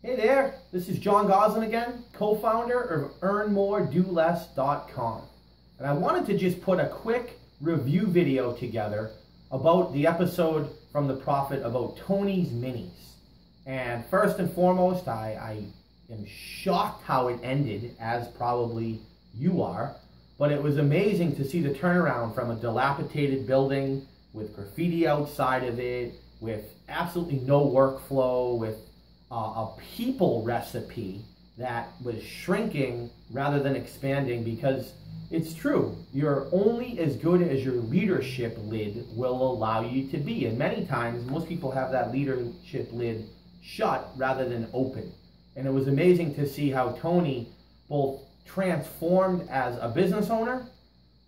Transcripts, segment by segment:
Hey there, this is John Goslin again, co-founder of EarnMoreDoLess.com. And I wanted to just put a quick review video together about the episode from The Prophet about Tonnie's Minis. And first and foremost, I am shocked how it ended, as probably you are. But it was amazing to see the turnaround from a dilapidated building with graffiti outside of it, with absolutely no workflow, with a people recipe that was shrinking rather than expanding, because it's true, you're only as good as your leadership lid will allow you to be. And many times, most people have that leadership lid shut rather than open. And it was amazing to see how Tonnie both transformed as a business owner,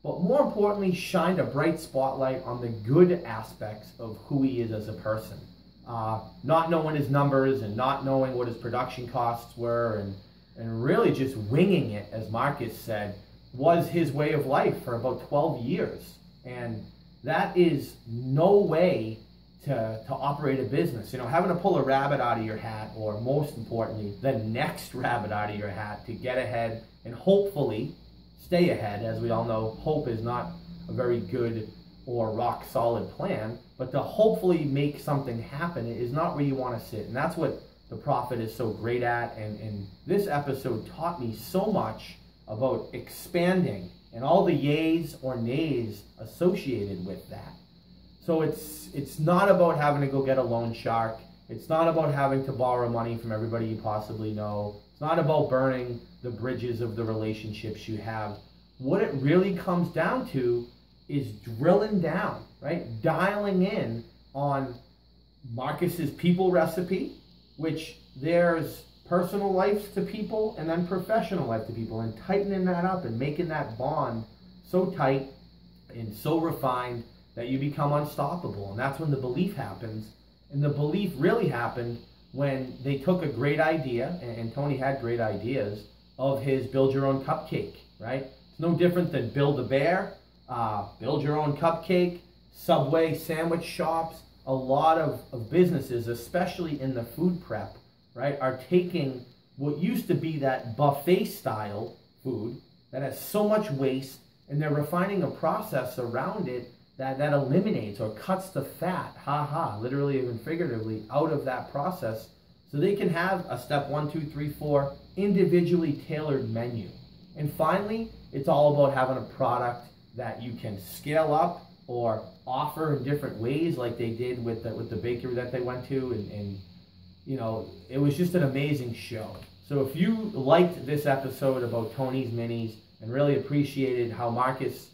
but more importantly, shined a bright spotlight on the good aspects of who he is as a person. Not knowing his numbers and not knowing what his production costs were, and really just winging it, as Marucus said, was his way of life for about 12 years. And that is no way to operate a business. You know, having to pull a rabbit out of your hat, or most importantly, the next rabbit out of your hat to get ahead and hopefully stay ahead. As we all know, hope is not a very good or rock solid plan, but to hopefully make something happen is not where you want to sit. And that's what The Prophet is so great at. And this episode taught me so much about expanding and all the yays or nays associated with that. So it's not about having to go get a loan shark. It's not about having to borrow money from everybody you possibly know. It's not about burning the bridges of the relationships you have. What it really comes down to is drilling down, right? Dialing in on Marucus's people recipe, which there's personal life to people and then professional life to people, and tightening that up and making that bond so tight and so refined that you become unstoppable. And that's when the belief happens. And the belief really happened when they took a great idea, and Tonnie had great ideas, of his Build Your Own Cupcake, right? It's no different than Build a Bear, Build Your Own Cupcake, Subway sandwich shops. A lot of businesses, especially in the food prep, right, are taking what used to be that buffet style food that has so much waste, and they're refining a process around it that eliminates or cuts the fat, literally and figuratively, out of that process, so they can have a step 1, 2, 3, 4 individually tailored menu. And finally, it's all about having a product that you can scale up or offer in different ways, like they did with the bakery that they went to. And you know, it was just an amazing show. So if you liked this episode about Tonnie's Minis and really appreciated how Marucus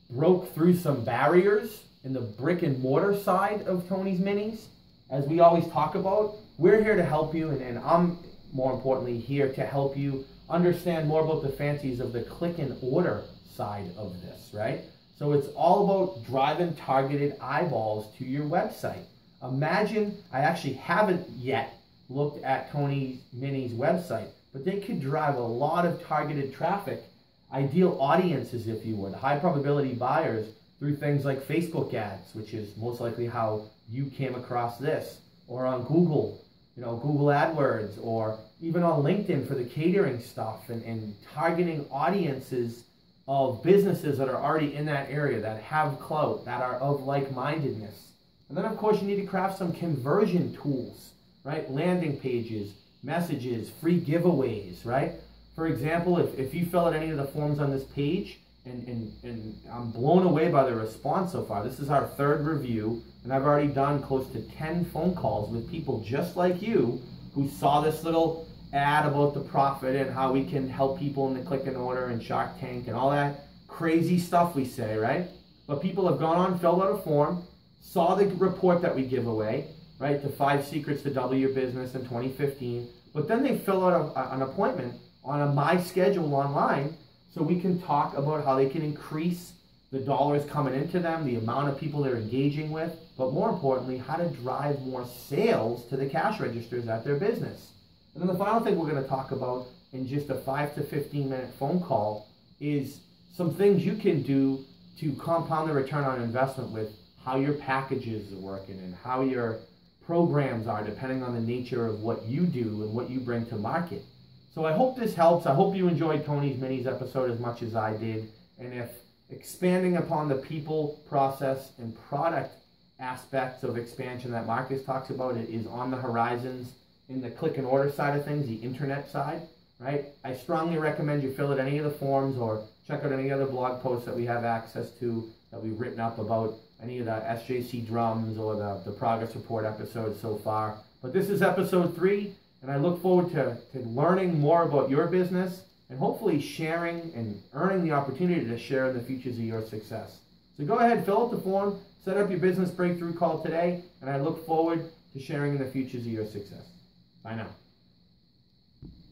broke through some barriers in the brick and mortar side of Tonnie's Minis, as we always talk about, we're here to help you, and I'm more importantly here to help you understand more about the fancies of the click and order side of this, right? So it's all about driving targeted eyeballs to your website. Imagine, I actually haven't yet looked at Tonnie's Minis website, but they could drive a lot of targeted traffic, ideal audiences, if you would, high probability buyers, through things like Facebook ads, which is most likely how you came across this, or on Google, you know, Google AdWords, or even on LinkedIn for the catering stuff, and targeting audiences of businesses that are already in that area, that have clout, that are of like-mindedness. And then, of course, you need to craft some conversion tools, right? Landing pages, messages, free giveaways, right? For example, if you fill out any of the forms on this page, and I'm blown away by the response so far. This is our 3rd review, and I've already done close to 10 phone calls with people just like you who saw this little ad about The Prophet and how we can help people in the click and order and Shark Tank and all that crazy stuff we say, right? But people have gone on, filled out a form, saw the report that we give away, right? The 5 secrets to double your business in 2015. But then they fill out an appointment on my schedule online, so we can talk about how they can increase the dollars coming into them, the amount of people they're engaging with, but more importantly, how to drive more sales to the cash registers at their business. And then the final thing we're going to talk about in just a 5 to 15 minute phone call is some things you can do to compound the return on investment with how your packages are working and how your programs are, depending on the nature of what you do and what you bring to market. So I hope this helps. I hope you enjoyed Tony's Minis episode as much as I did. And if expanding upon the people, process, and product aspects of expansion that Marcus talks about it is on the horizons in the click and order side of things, the internet side, right? I strongly recommend you fill out any of the forms or check out any other blog posts that we have access to that we've written up about any of the SJC drums or the progress report episodes so far. But this is episode 3, and I look forward to learning more about your business and hopefully sharing and earning the opportunity to share in the futures of your success. So go ahead, fill out the form, set up your business breakthrough call today, and I look forward to sharing in the futures of your success. Bye now.